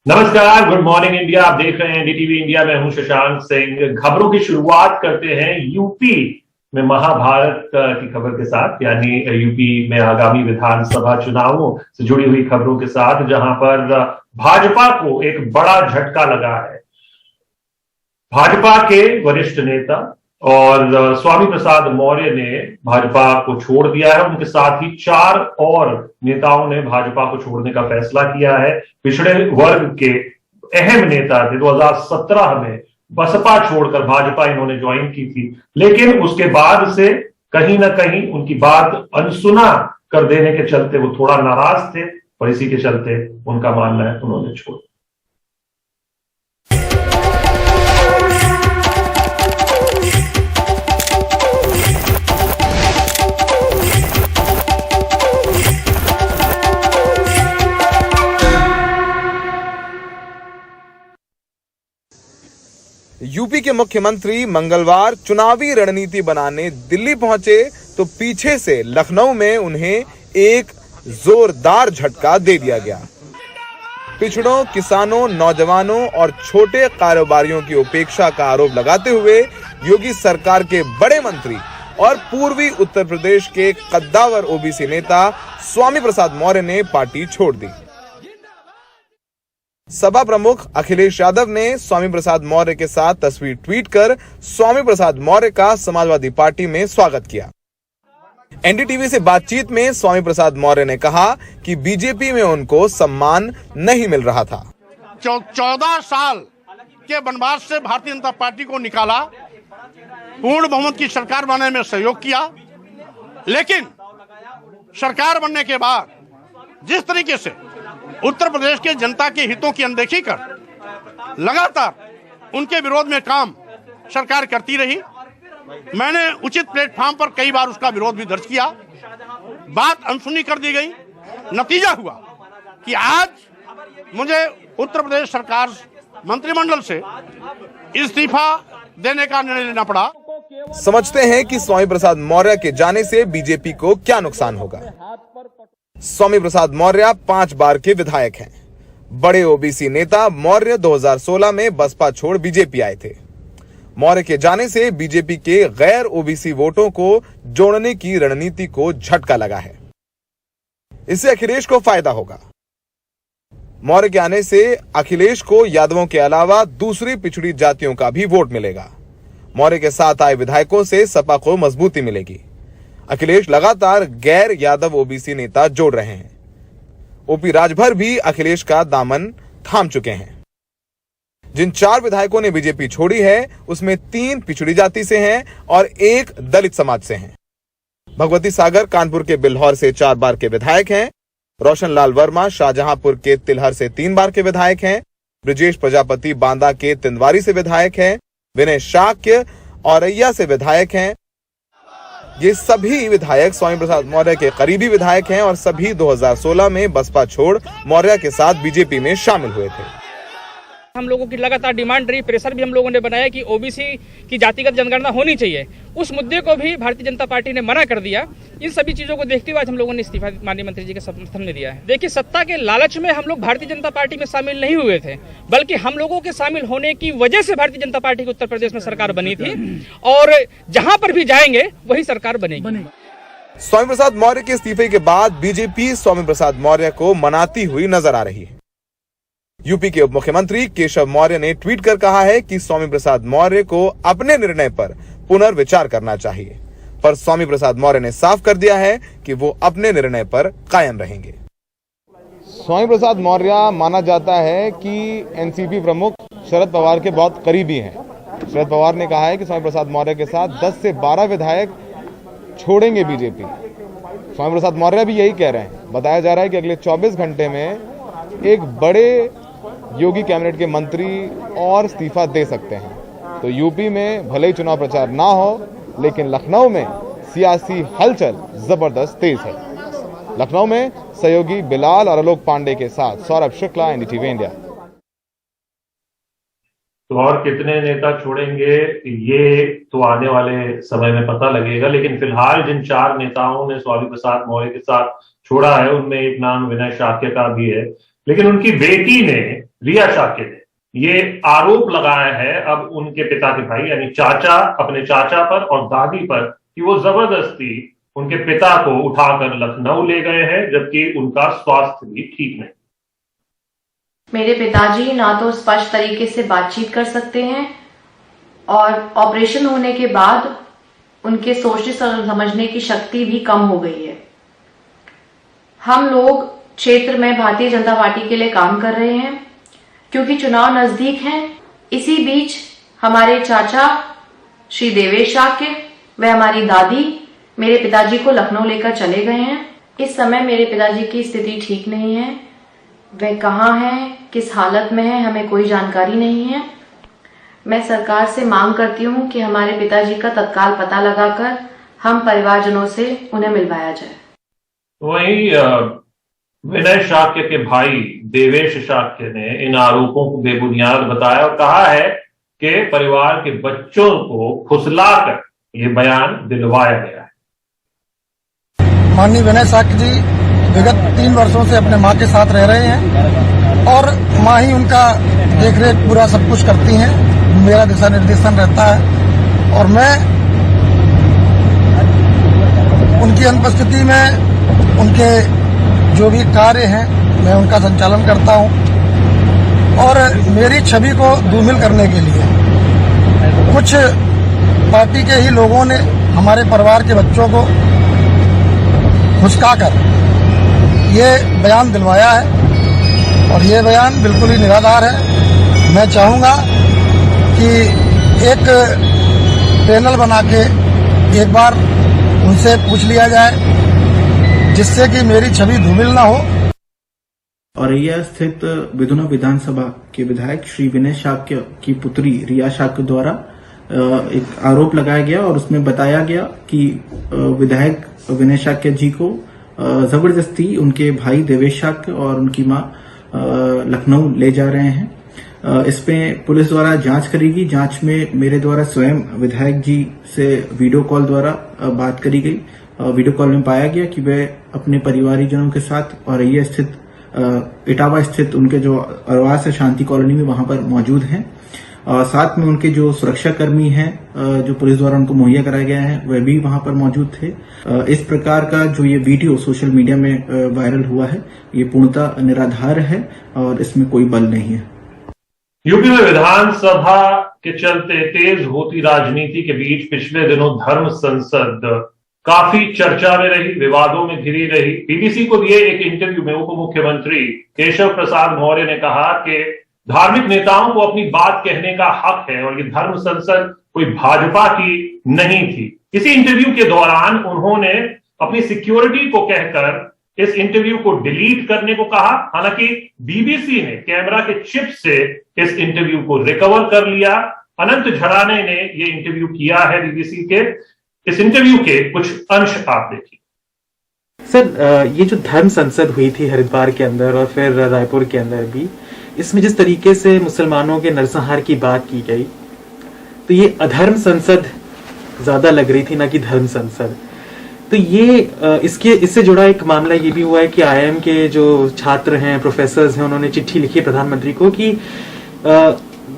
नमस्कार, good morning India. आप देख रहे हैं एनडीटीवी इंडिया। मैं हूं शशांक सिंह। खबरों की शुरुआत करते हैं यूपी में महाभारत की खबर के साथ, यानी यूपी में आगामी विधानसभा चुनावों से जुड़ी हुई खबरों के साथ, जहां पर भाजपा को एक बड़ा झटका लगा है। भाजपा के वरिष्ठ नेता और स्वामी प्रसाद मौर्य ने भाजपा को छोड़ दिया है। उनके साथ ही 4 और नेताओं ने भाजपा को छोड़ने का फैसला किया है। पिछड़े वर्ग के अहम नेता थे। 2017 में बसपा छोड़कर भाजपा इन्होंने ज्वाइन की थी, लेकिन उसके बाद से कहीं ना कहीं उनकी बात अनसुना कर देने के चलते वो थोड़ा नाराज थे, और इसी के चलते उनका मानना है उन्होंने छोड़। यूपी के मुख्यमंत्री मंगलवार चुनावी रणनीति बनाने दिल्ली पहुंचे तो पीछे से लखनऊ में उन्हें एक जोरदार झटका दे दिया गया। पिछड़ों, किसानों, नौजवानों और छोटे कारोबारियों की उपेक्षा का आरोप लगाते हुए योगी सरकार के बड़े मंत्री और पूर्वी उत्तर प्रदेश के कद्दावर ओबीसी नेता स्वामी प्रसाद मौर्य ने पार्टी छोड़ दी। सपा प्रमुख अखिलेश यादव ने स्वामी प्रसाद मौर्य के साथ तस्वीर ट्वीट कर स्वामी प्रसाद मौर्य का समाजवादी पार्टी में स्वागत किया। एनडीटीवी से बातचीत में स्वामी प्रसाद मौर्य ने कहा कि बीजेपी में उनको सम्मान नहीं मिल रहा था। 14 साल के वनवास से भारतीय जनता पार्टी को निकाला, पूर्ण बहुमत की सरकार बनाने में सहयोग किया, लेकिन सरकार बनने के बाद जिस तरीके से उत्तर प्रदेश के जनता के हितों की अनदेखी कर लगातार उनके विरोध में काम सरकार करती रही। मैंने उचित प्लेटफॉर्म पर कई बार उसका विरोध भी दर्ज किया। बात अनसुनी कर दी गई। नतीजा हुआ कि आज मुझे उत्तर प्रदेश सरकार मंत्रिमंडल से इस्तीफा देने का निर्णय लेना पड़ा। समझते हैं कि स्वामी प्रसाद मौर्य के जाने से बीजेपी को क्या नुकसान होगा। स्वामी प्रसाद मौर्य 5 बार के विधायक हैं। बड़े ओबीसी नेता मौर्य 2016 में बसपा छोड़ बीजेपी आए थे। मौर्य के जाने से बीजेपी के गैर ओबीसी वोटों को जोड़ने की रणनीति को झटका लगा है। इससे अखिलेश को फायदा होगा। मौर्य के आने से अखिलेश को यादवों के अलावा दूसरी पिछड़ी जातियों का भी वोट मिलेगा। मौर्य के साथ आए विधायकों से सपा को मजबूती मिलेगी। अखिलेश लगातार गैर यादव ओबीसी नेता जोड़ रहे हैं। ओपी राजभर भी अखिलेश का दामन थाम चुके हैं। जिन 4 विधायकों ने बीजेपी छोड़ी है उसमें 3 पिछड़ी जाति से हैं और 1 दलित समाज से हैं। भगवती सागर कानपुर के बिल्हौर से 4 बार के विधायक हैं। रोशन लाल वर्मा शाहजहांपुर के तिलहर से 3 बार के विधायक हैं। ब्रजेश प्रजापति बांदा के तिंदवारी से विधायक हैं। विनय शाक्य औरैया से विधायक हैं। ये सभी विधायक स्वामी प्रसाद मौर्य के करीबी विधायक हैं और सभी 2016 में बसपा छोड़ मौर्य के साथ बीजेपी में शामिल हुए थे। हम लोगों की लगातार डिमांड रही, प्रेशर भी हम लोगों ने बनाया कि ओबीसी की जातिगत जनगणना होनी चाहिए। उस मुद्दे को भी भारतीय जनता पार्टी ने मना कर दिया। इन सभी चीजों को देखते हुए आज हम लोगों ने इस्तीफा माननीय मंत्री जी के समर्थन में दिया है। देखिए, सत्ता के लालच में हम लोग भारतीय जनता पार्टी में शामिल नहीं हुए थे, बल्कि हम लोगों के शामिल होने की वजह से भारतीय जनता पार्टी की उत्तर प्रदेश में सरकार बनी थी, और जहां पर भी जाएंगे वही सरकार बनेगी। स्वामी प्रसाद मौर्य के इस्तीफे के बाद बीजेपी स्वामी प्रसाद मौर्य को मनाती हुई नजर आ रही है। यूपी के उप मुख्यमंत्री केशव मौर्य ने ट्वीट कर कहा है कि स्वामी प्रसाद मौर्य को अपने निर्णय पर पुनर्विचार करना चाहिए, पर स्वामी प्रसाद मौर्य ने साफ कर दिया है कि वो अपने निर्णय पर कायम रहेंगे। स्वामी प्रसाद मौर्य माना जाता है कि एनसीपी प्रमुख शरद पवार के बहुत करीबी हैं। शरद पवार ने कहा है कि स्वामी प्रसाद मौर्य के साथ 10 से 12 विधायक छोड़ेंगे बीजेपी। स्वामी प्रसाद मौर्य भी यही कह रहे हैं। बताया जा रहा है कि अगले 24 घंटे में एक बड़े योगी कैबिनेट के मंत्री और इस्तीफा दे सकते हैं। तो यूपी में भले ही चुनाव प्रचार ना हो, लेकिन लखनऊ में सियासी हलचल जबरदस्त तेज है। लखनऊ में सहयोगी बिलाल और आलोक पांडे के साथ सौरभ शुक्ला, एनडीटीवी इंडिया। तो और कितने नेता छोड़ेंगे ये तो आने वाले समय में पता लगेगा, लेकिन फिलहाल जिन 4 नेताओं ने स्वामी प्रसाद मौर्य के साथ छोड़ा है उनमें एक नाम विनय शाक्य का भी है। लेकिन उनकी बेटी ने रिया शाक्य ने ये आरोप लगाया है अब उनके पिता के भाई यानी चाचा अपने चाचा पर और दादी पर कि वो जबरदस्ती उनके पिता को उठाकर लखनऊ ले गए हैं, जबकि उनका स्वास्थ्य भी ठीक नहीं। मेरे पिताजी ना तो स्पष्ट तरीके से बातचीत कर सकते हैं और ऑपरेशन होने के बाद उनके सोचने समझने की शक्ति भी कम हो गई है। हम लोग क्षेत्र में भारतीय जनता पार्टी के लिए काम कर रहे हैं क्योंकि चुनाव नजदीक हैं। इसी बीच हमारे चाचा श्री देवेश शाक्य व हमारी दादी मेरे पिताजी को लखनऊ लेकर चले गए हैं। इस समय मेरे पिताजी की स्थिति ठीक नहीं है। वे कहाँ हैं, किस हालत में है, हमें कोई जानकारी नहीं है। मैं सरकार से मांग करती हूँ कि हमारे पिताजी का तत्काल पता लगाकर हम परिवारजनों से उन्हें मिलवाया जाए। वहीं विनय शाक्य के भाई देवेश शाक्य ने इन आरोपों को बेबुनियाद बताया और कहा है कि परिवार के बच्चों को फुसलाकर ये बयान दिलवाया गया है। माननीय विनय शाक्य जी विगत 3 वर्षों से अपने मां के साथ रह रहे हैं और मां ही उनका देखरेख पूरा सब कुछ करती हैं। मेरा दिशा निर्देशन रहता है और मैं उनकी अनुपस्थिति में उनके जो भी कार्य हैं मैं उनका संचालन करता हूं और मेरी छवि को धूमिल करने के लिए कुछ पार्टी के ही लोगों ने हमारे परिवार के बच्चों को भुसकाकर ये बयान दिलवाया है और ये बयान बिल्कुल ही निराधार है। मैं चाहूंगा कि एक पैनल बना के एक बार उनसे पूछ लिया जाए जिससे कि मेरी छवि धूमिल ना हो। औरैया स्थित विधुना विधानसभा के विधायक श्री विनय शाक्य की पुत्री रिया शाक्य द्वारा एक आरोप लगाया गया और उसमें बताया गया कि विधायक विनय शाक्य जी को जबरदस्ती उनके भाई देवेश शाक्य और उनकी मां लखनऊ ले जा रहे हैं। इसमें पुलिस द्वारा जांच करेगी। जांच में मेरे द्वारा स्वयं विधायक जी से वीडियो कॉल द्वारा बात करी गई। वीडियो कॉल में पाया गया कि वे अपने परिवारीजनों के साथ औरैया स्थित इटावा स्थित उनके जो आवास है शांति कॉलोनी में वहां पर मौजूद हैं। साथ में उनके जो सुरक्षा कर्मी हैं जो पुलिस द्वारा उनको मुहैया कराया गया है वह भी वहां पर मौजूद थे। इस प्रकार का जो ये वीडियो सोशल मीडिया में वायरल हुआ है ये पूर्णतः निराधार है और इसमें कोई बल नहीं है। यूपी में विधानसभा के चलते तेज होती राजनीति के बीच पिछले दिनों धर्म संसद काफी चर्चा में रही, विवादों में घिरी रही। बीबीसी को दिए एक इंटरव्यू में उप मुख्यमंत्री केशव प्रसाद मौर्य ने कहा कि धार्मिक नेताओं को अपनी बात कहने का हक है और ये धर्म संसद कोई भाजपा की नहीं थी। इसी इंटरव्यू के दौरान उन्होंने अपनी सिक्योरिटी को कहकर इस इंटरव्यू को डिलीट करने को कहा। हालांकि बीबीसी ने कैमरा के चिप से इस इंटरव्यू को रिकवर कर लिया। अनंत झड़ाने ने ये इंटरव्यू किया है बीबीसी के। इस इंटरव्यू के कुछ अंश आप देखिए। सर, ये जो धर्म संसद हुई थी हरिद्वार के अंदर और फिर रायपुर के अंदर भी, इसमें जिस तरीके से मुसलमानों के नरसंहार की बात की गई तो ये अधर्म संसद ज्यादा लग रही थी ना कि धर्म संसद। तो ये इससे जुड़ा एक मामला ये भी हुआ है कि आईआईएम के जो छात्र हैं, प्रोफेसर्स हैं, उन्होंने चिट्ठी लिखी प्रधानमंत्री को कि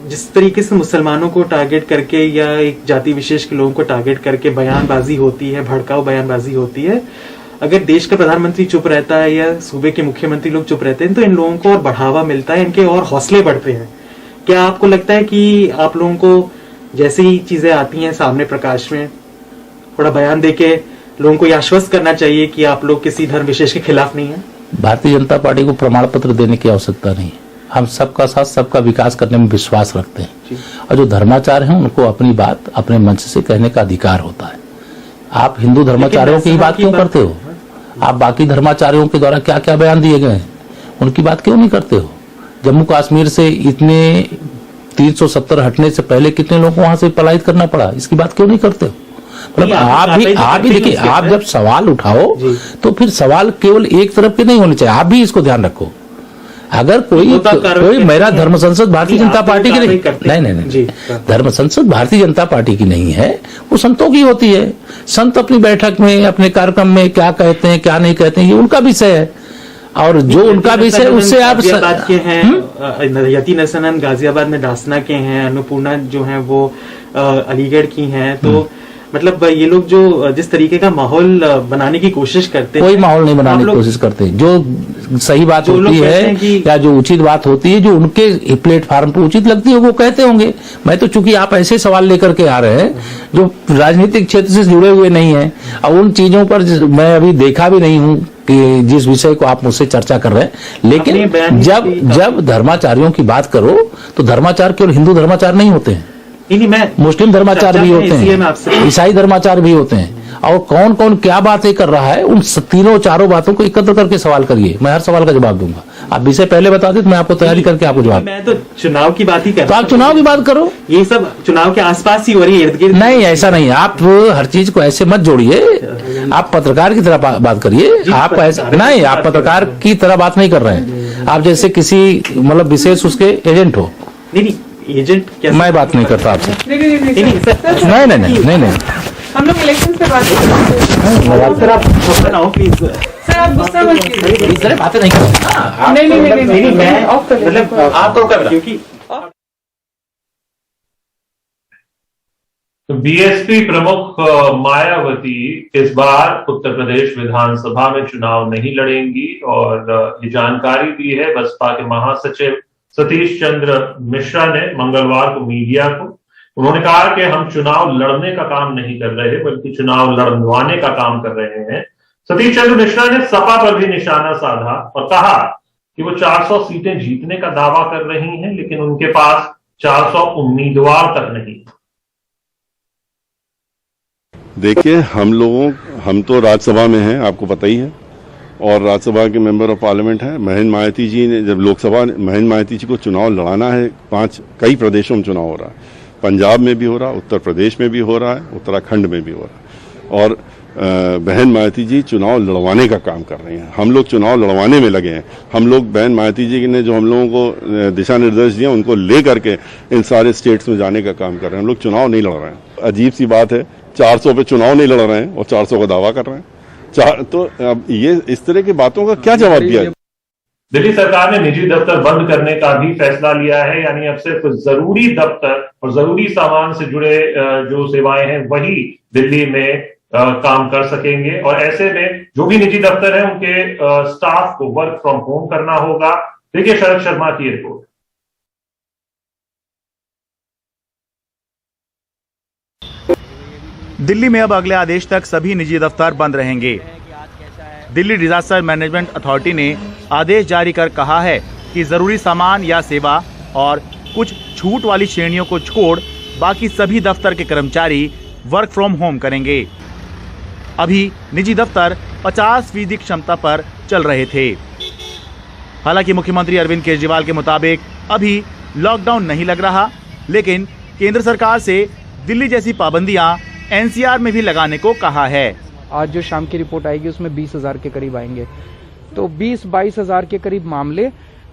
जिस तरीके से मुसलमानों को टारगेट करके या एक जाति विशेष के लोगों को टारगेट करके बयानबाजी होती है, भड़काऊ बयानबाजी होती है, अगर देश का प्रधानमंत्री चुप रहता है या सूबे के मुख्यमंत्री लोग चुप रहते हैं तो इन लोगों को और बढ़ावा मिलता है, इनके और हौसले बढ़ते हैं। क्या आपको लगता है कि आप लोगों को जैसे ही चीजें आती हैं सामने प्रकाश में, थोड़ा बयान देके लोगों को ये आश्वस्त करना चाहिए कि आप लोग किसी धर्म विशेष के खिलाफ नहीं है? भारतीय जनता पार्टी को प्रमाण पत्र देने की आवश्यकता नहीं है। हम सबका साथ सबका विकास करने में विश्वास रखते हैं और जो धर्माचार्य हैं उनको अपनी बात अपने मंच से कहने का अधिकार होता है। आप हिंदू धर्माचार्यों की बात क्यों करते हो? आप बाकी धर्माचार्यों के द्वारा क्या क्या बयान दिए गए हैं उनकी बात क्यों नहीं करते हो? जम्मू कश्मीर से इतने 370 हटने से पहले कितने लोगों को वहां से पलायित करना पड़ा, इसकी बात क्यों नहीं करते हो? मतलब आप भी देखिए, आप जब सवाल उठाओ तो फिर सवाल केवल एक तरफ के नहीं होने चाहिए, आप भी इसको ध्यान रखो। अगर कोई मेरा धर्म संसद भारतीय जनता पार्टी की नहीं, धर्म संसद भारतीय जनता पार्टी की नहीं है, वो संतों की होती है। संत अपनी बैठक में अपने कार्यक्रम में क्या कहते हैं क्या नहीं कहते हैं ये उनका विषय है। और जो उनका विषय उससे आप गाजियाबाद के हैं, यति नरसनन गाजियाबाद में दासना के हैं, अन्नपूर्णा जो हैं वो अलीगढ़ की हैं। तो मतलब ये लोग जो जिस तरीके का माहौल बनाने की कोशिश करते हैं, कोई माहौल नहीं बनाने की कोशिश करते। जो सही बात होती है या जो उचित बात होती है, जो उनके प्लेटफार्म पर उचित लगती है, वो कहते होंगे। मैं तो चूंकि आप ऐसे सवाल लेकर के आ रहे हैं जो राजनीतिक क्षेत्र से जुड़े हुए नहीं है, और उन चीजों पर मैं अभी देखा भी नहीं हूं कि जिस विषय को आप मुझसे चर्चा कर रहे हैं। लेकिन जब धर्माचार्यों की बात करो तो धर्माचार केवल हिंदू धर्माचार नहीं होते हैं, मुस्लिम धर्माचार भी होते हैं, ईसाई धर्माचार भी होते हैं। और कौन कौन क्या बातें कर रहा है, उन तीनों चारों बातों को एकत्र करके सवाल करिए। मैं हर सवाल का जवाब दूंगा। आप विषय पहले बता दें तो मैं आपको तैयारी करके आपको जवाब। मैं तो चुनाव की बात ही कर रहा हूं। तो आप चुनाव की बात करो, ये सब चुनाव के आसपास ही हो रही है, इर्द गिर्द नहीं। ऐसा नहीं, आप हर चीज को ऐसे मत जोड़िए। आप पत्रकार की तरह बात करिए। आप ऐसा नहीं, आप पत्रकार की तरह बात नहीं कर रहे हैं। आप जैसे किसी मतलब विशेष उसके एजेंट हो। नहीं, एजेंट क्या? मैं बात नहीं करता आपसे। नहीं। हम लोग इलेक्शन पे बात कर रहे हैं। सर आप प्लीज सर, आप गुस्सा मत कीजिए। इस तरह बातें नहीं करना। नहीं, मैं ऑफ कर मतलब आप क्योंकि बीएसपी प्रमुख मायावती इस बार उत्तर प्रदेश विधानसभा में चुनाव नहीं लड़ेंगी, और ये जानकारी दी है बसपा के महासचिव सतीश चंद्र मिश्रा ने मंगलवार को मीडिया को। उन्होंने कहा कि हम चुनाव लड़ने का काम नहीं कर रहे बल्कि चुनाव लड़वाने का काम कर रहे हैं। सतीश चंद्र मिश्रा ने सपा पर भी निशाना साधा और कहा कि वो 400 सीटें जीतने का दावा कर रही हैं, लेकिन उनके पास 400 उम्मीदवार तक नहीं। देखिए, हम तो राज्यसभा में हैं, आपको पता ही है, और राज्यसभा के मेंबर ऑफ पार्लियामेंट हैं। महेंद्र मायावती जी ने जब लोकसभा, महेंद्र मायावती जी को चुनाव लड़ाना है, कई प्रदेशों में चुनाव हो रहा है, पंजाब में भी हो रहा है, उत्तर प्रदेश में भी हो रहा है, उत्तराखंड में भी हो रहा है, और बहन मायावती जी चुनाव लड़वाने का काम कर रही हैं। हम लोग चुनाव लड़वाने में लगे हैं। हम लोग बहन मायावती जी ने जो हम लोगों को दिशा निर्देश दिए उनको ले करके इन सारे स्टेट्स में जाने का काम कर रहे हैं। हम लोग चुनाव नहीं लड़ रहे हैं। अजीब सी बात है, 400 पे चुनाव नहीं लड़ रहे हैं और 400 का दावा कर रहे हैं। तो अब ये इस तरह की बातों का क्या जवाब दिया? दिल्ली सरकार ने निजी दफ्तर बंद करने का भी फैसला लिया है, यानी अब सिर्फ जरूरी दफ्तर और जरूरी सामान से जुड़े जो सेवाएं हैं वही दिल्ली में काम कर सकेंगे। और ऐसे में जो भी निजी दफ्तर है उनके स्टाफ को वर्क फ्रॉम होम करना होगा। देखिए शरद शर्मा की रिपोर्ट। दिल्ली में अब अगले आदेश तक सभी निजी दफ्तर बंद रहेंगे। दिल्ली डिजास्टर मैनेजमेंट अथॉरिटी ने आदेश जारी कर कहा है कि जरूरी सामान या सेवा और कुछ छूट वाली श्रेणियों को छोड़ बाकी सभी दफ्तर के कर्मचारी वर्क फ्रॉम होम करेंगे। अभी निजी दफ्तर 50% क्षमता पर चल रहे थे। हालांकि मुख्यमंत्री अरविंद केजरीवाल के मुताबिक अभी लॉकडाउन नहीं लग रहा, लेकिन केंद्र सरकार से दिल्ली जैसी पाबंदियां एनसीआर में भी लगाने को कहा है। आज जो शाम की रिपोर्ट आएगी उसमें 20,000 के करीब आएंगे, तो 20-22 हजार के करीब मामले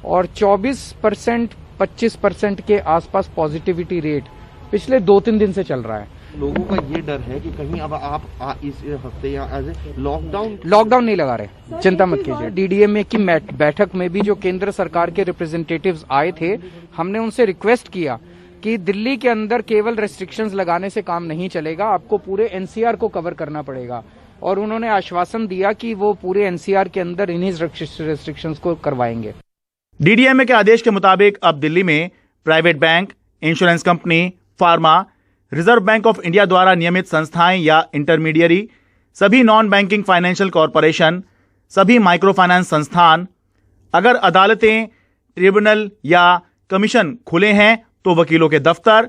और 24% 25% के आसपास पॉजिटिविटी रेट पिछले 2-3 दिन से चल रहा है। लोगों का ये डर है कि कहीं अब आप इस हफ्ते या लॉकडाउन नहीं लगा रहे, चिंता मत कीजिए। डीडीएमए की बैठक में भी जो केंद्र सरकार के रिप्रेजेंटेटिव्स आए थे, हमने उनसे रिक्वेस्ट किया कि दिल्ली के अंदर केवल रेस्ट्रिक्शंस लगाने से काम नहीं चलेगा, आपको पूरे एनसीआर को कवर करना पड़ेगा। और उन्होंने आश्वासन दिया कि वो पूरे एनसीआर के अंदर इन्हीं रेस्ट्रिक्शंस को करवाएंगे। डीडीएमए के आदेश के मुताबिक अब दिल्ली में private bank, insurance company, pharma, reserve bank of India द्वारा नियमित संस्थाएं या इंटरमीडियरी, सभी नॉन बैंकिंग फाइनेंशियल कॉरपोरेशन, सभी माइक्रो फाइनेंस संस्थान, अगर अदालतें, ट्रिब्यूनल या कमीशन खुले हैं तो वकीलों के दफ्तर,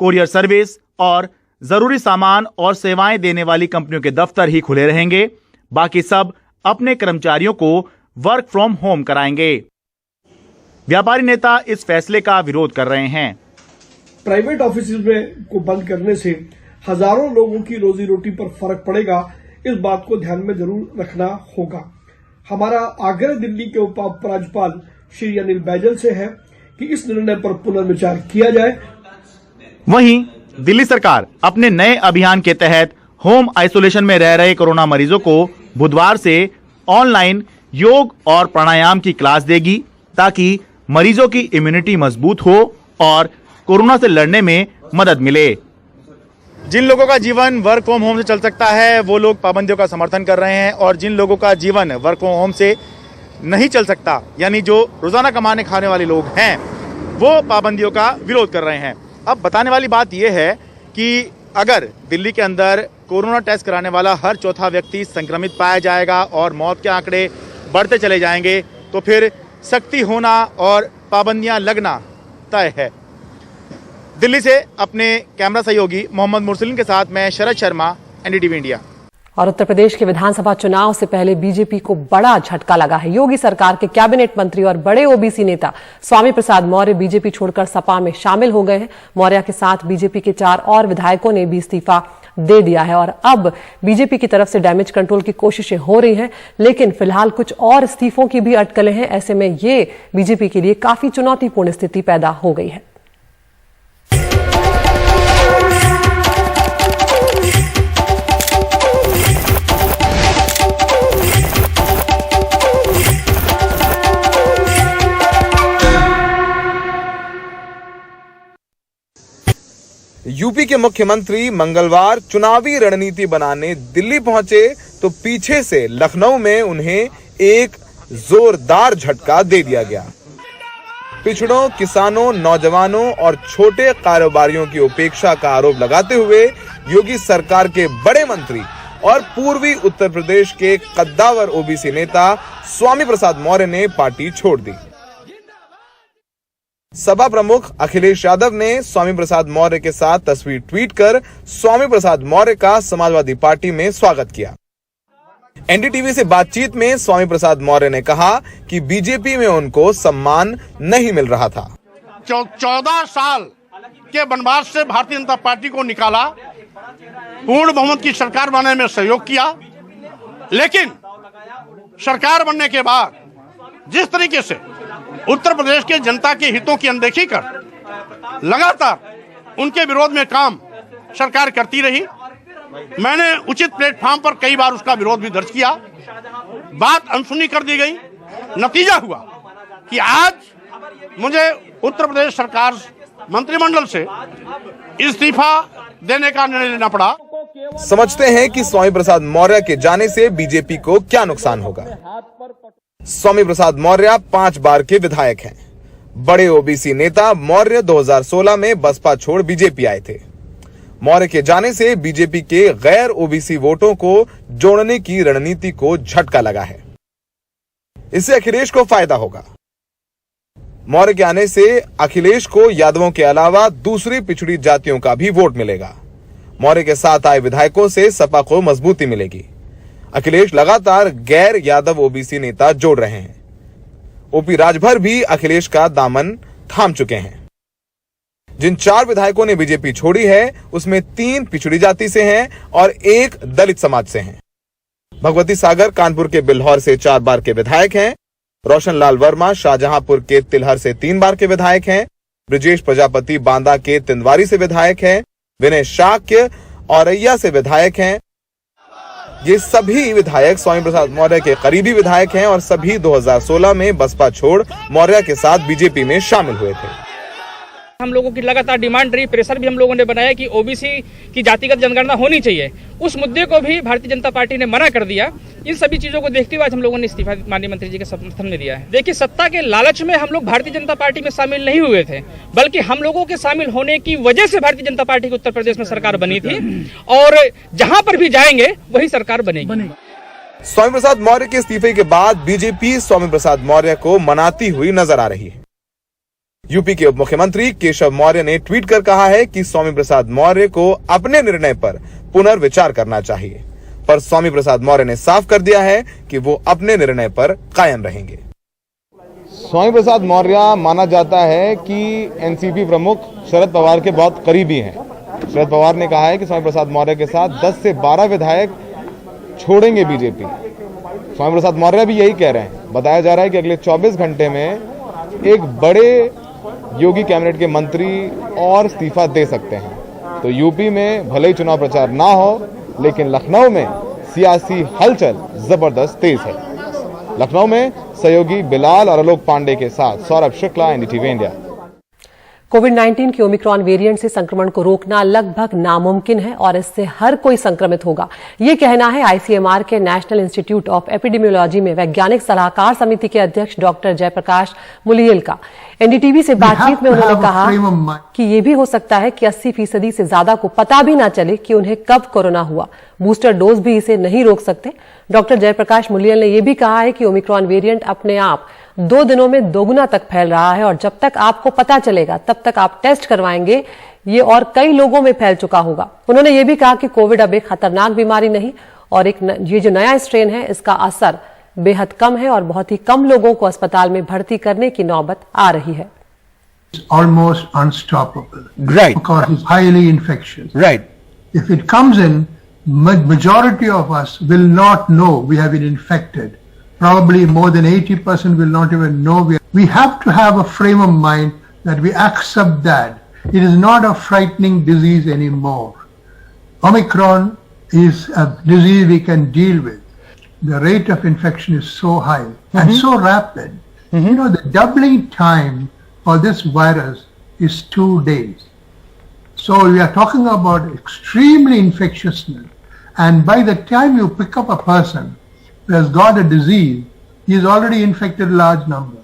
कोरियर सर्विस और जरूरी सामान और सेवाएं देने वाली कंपनियों के दफ्तर ही खुले रहेंगे। बाकी सब अपने कर्मचारियों को वर्क फ्रॉम होम कराएंगे। व्यापारी नेता इस फैसले का विरोध कर रहे हैं। प्राइवेट ऑफिस में को बंद करने से हजारों लोगों की रोजी रोटी पर फर्क पड़ेगा, इस बात को ध्यान में जरूर रखना होगा। हमारा आग्रह दिल्ली के उपराज्यपाल श्री अनिल बैजल से है कि इस निर्णय पर पुनर्विचार किया जाए। वहीं दिल्ली सरकार अपने नए अभियान के तहत होम आइसोलेशन में रह रहे कोरोना मरीजों को बुधवार से ऑनलाइन योग और प्राणायाम की क्लास देगी ताकि मरीजों की इम्यूनिटी मजबूत हो और कोरोना से लड़ने में मदद मिले। जिन लोगों का जीवन वर्क फ्रॉम होम से चल सकता है वो लोग पाबंदियों का समर्थन कर रहे हैं और जिन लोगों का जीवन वर्क फ्रॉम होम से नहीं चल सकता, यानी जो रोजाना कमाने खाने वाले लोग हैं, वो पाबंदियों का विरोध कर रहे हैं। अब बताने वाली बात यह है कि अगर दिल्ली के अंदर कोरोना टेस्ट कराने वाला हर चौथा व्यक्ति संक्रमित पाया जाएगा और मौत के आंकड़े बढ़ते चले जाएंगे तो फिर सख्ती होना और पाबंदियां लगना तय है। दिल्ली से अपने कैमरा सहयोगी मोहम्मद मुरसलीन के साथ मैं शरद शर्मा, एनडीटीवी इंडिया। और उत्तर प्रदेश के विधानसभा चुनाव से पहले बीजेपी को बड़ा झटका लगा है। योगी सरकार के कैबिनेट मंत्री और बड़े ओबीसी नेता स्वामी प्रसाद मौर्य बीजेपी छोड़कर सपा में शामिल हो गए हैं। मौर्य के साथ बीजेपी के 4 और विधायकों ने भी इस्तीफा दे दिया है और अब बीजेपी की तरफ से डैमेज कंट्रोल की कोशिशें हो रही हैं, लेकिन फिलहाल कुछ और इस्तीफों की भी अटकलें हैं। ऐसे में ये बीजेपी के लिए काफी चुनौतीपूर्ण स्थिति पैदा हो गई है। यूपी के मुख्यमंत्री मंगलवार चुनावी रणनीति बनाने दिल्ली पहुंचे तो पीछे से लखनऊ में उन्हें एक जोरदार झटका दे दिया गया। पिछड़ों, किसानों, नौजवानों और छोटे कारोबारियों की उपेक्षा का आरोप लगाते हुए योगी सरकार के बड़े मंत्री और पूर्वी उत्तर प्रदेश के कद्दावर ओबीसी नेता स्वामी प्रसाद मौर्य ने पार्टी छोड़ दी। सपा प्रमुख अखिलेश यादव ने स्वामी प्रसाद मौर्य के साथ तस्वीर ट्वीट कर स्वामी प्रसाद मौर्य का समाजवादी पार्टी में स्वागत किया। एनडीटीवी से बातचीत में स्वामी प्रसाद मौर्य ने कहा कि बीजेपी में उनको सम्मान नहीं मिल रहा था। 14 साल के वनवास से भारतीय जनता पार्टी को निकाला, पूर्ण बहुमत की सरकार बनाने में सहयोग किया, लेकिन सरकार बनने के बाद जिस तरीके से उत्तर प्रदेश के जनता के हितों की अनदेखी कर लगातार उनके विरोध में काम सरकार करती रही। मैंने उचित प्लेटफॉर्म पर कई बार उसका विरोध भी दर्ज किया, बात अनसुनी कर दी गई। नतीजा हुआ कि आज मुझे उत्तर प्रदेश सरकार मंत्रिमंडल से इस्तीफा देने का निर्णय लेना पड़ा। समझते हैं कि स्वामी प्रसाद मौर्य के जाने से बीजेपी को क्या नुकसान होगा। स्वामी प्रसाद मौर्य 5 बार के विधायक हैं। बड़े ओबीसी नेता मौर्य 2016 में बसपा छोड़ बीजेपी आए थे। मौर्य के जाने से बीजेपी के गैर ओबीसी वोटों को जोड़ने की रणनीति को झटका लगा है। इससे अखिलेश को फायदा होगा। मौर्य के आने से अखिलेश को यादवों के अलावा दूसरी पिछड़ी जातियों का भी वोट मिलेगा। मौर्य के साथ आए विधायकों से सपा को मजबूती मिलेगी। अखिलेश लगातार गैर यादव ओबीसी नेता जोड़ रहे हैं। ओपी राजभर भी अखिलेश का दामन थाम चुके हैं। जिन 4 विधायकों ने बीजेपी छोड़ी है उसमें 3 पिछड़ी जाति से हैं और 1 दलित समाज से हैं। भगवती सागर कानपुर के बिल्हौर से 4 बार के विधायक हैं। रोशन लाल वर्मा शाहजहांपुर के तिलहर से 3 बार के विधायक हैं। ब्रजेश प्रजापति बांदा के तिंदवारी से विधायक हैं। विनय शाक्य औरैया से विधायक हैं। ये सभी विधायक स्वामी प्रसाद मौर्य के करीबी विधायक हैं और सभी 2016 में बसपा छोड़ मौर्य के साथ बीजेपी में शामिल हुए थे। हम लोगों की लगातार डिमांड रही, प्रेशर भी हम लोगों ने बनाया कि ओबीसी की जातिगत जनगणना होनी चाहिए। उस मुद्दे को भी भारतीय जनता पार्टी ने मना कर दिया। इन सभी चीजों को देखते हुए आज हम लोगों ने इस्तीफा माननीय मंत्री जी के समर्थन में दिया है। देखिए, सत्ता के लालच में हम लोग भारतीय जनता पार्टी में शामिल नहीं हुए थे, बल्कि हम लोगों के शामिल होने की वजह से भारतीय जनता पार्टी की उत्तर प्रदेश में सरकार बनी थी और जहां पर भी जाएंगे वही सरकार बनेगी। स्वामी प्रसाद मौर्य के इस्तीफे के बाद बीजेपी स्वामी प्रसाद मौर्य को मनाती हुई नजर आ रही है। यूपी के उप मुख्यमंत्री केशव मौर्य ने ट्वीट कर कहा है कि स्वामी प्रसाद मौर्य को अपने निर्णय पर पुनर्विचार करना चाहिए, पर स्वामी प्रसाद मौर्य ने साफ कर दिया है कि वो अपने निर्णय पर कायम रहेंगे। स्वामी प्रसाद मौर्य माना जाता है कि एनसीपी प्रमुख शरद पवार के बहुत करीबी हैं। शरद पवार ने कहा है कि स्वामी प्रसाद मौर्य के साथ 10 से 12 विधायक छोड़ेंगे बीजेपी। स्वामी प्रसाद मौर्य भी यही कह रहे हैं। बताया जा रहा है कि अगले 24 घंटे में एक बड़े योगी कैबिनेट के मंत्री और इस्तीफा दे सकते हैं। तो यूपी में भले ही चुनाव प्रचार ना हो, लेकिन लखनऊ में सियासी हलचल जबरदस्त तेज है। लखनऊ में सहयोगी बिलाल और आलोक पांडे के साथ सौरभ शुक्ला, एनडीटीवी इंडिया। कोविड-19 के ओमिक्रॉन वेरिएंट से संक्रमण को रोकना लगभग नामुमकिन है और इससे हर कोई संक्रमित होगा, ये कहना है आईसीएमआर के नेशनल इंस्टीट्यूट ऑफ एपिडेमियोलॉजी में वैज्ञानिक सलाहकार समिति के अध्यक्ष डॉक्टर जयप्रकाश मुलियल का। एनडीटीवी से बातचीत में उन्होंने कहा कि ये भी हो सकता है कि 80% से ज्यादा को पता भी ना चले कि उन्हें कब कोरोना हुआ। बूस्टर डोज भी इसे नहीं रोक सकते। डॉक्टर जयप्रकाश मुलियल ने यह भी कहा है कि ओमिक्रॉन वेरिएंट अपने आप 2 दिनों में दोगुना तक फैल रहा है और जब तक आपको पता चलेगा तब तक आप टेस्ट करवाएंगे, ये और कई लोगों में फैल चुका होगा। उन्होंने ये भी कहा कि कोविड अब एक खतरनाक बीमारी नहीं और ये जो नया स्ट्रेन है इसका असर बेहद कम है और बहुत ही कम लोगों को अस्पताल में भर्ती करने की नौबत आ रही है। Almost unstoppable. Right. Because it's highly infectious. Right. If it comes in, majority of us will not know we have been infected. Probably more than 80% will not even know. We have to have a frame of mind that we accept that it is not a frightening disease anymore. Omicron is a disease we can deal with. The rate of infection is so high and so rapid. You know, the doubling time for this virus is 2 days. So we are talking about extremely infectiousness. And by the time you pick up a person who has got a disease, he has already infected a large number.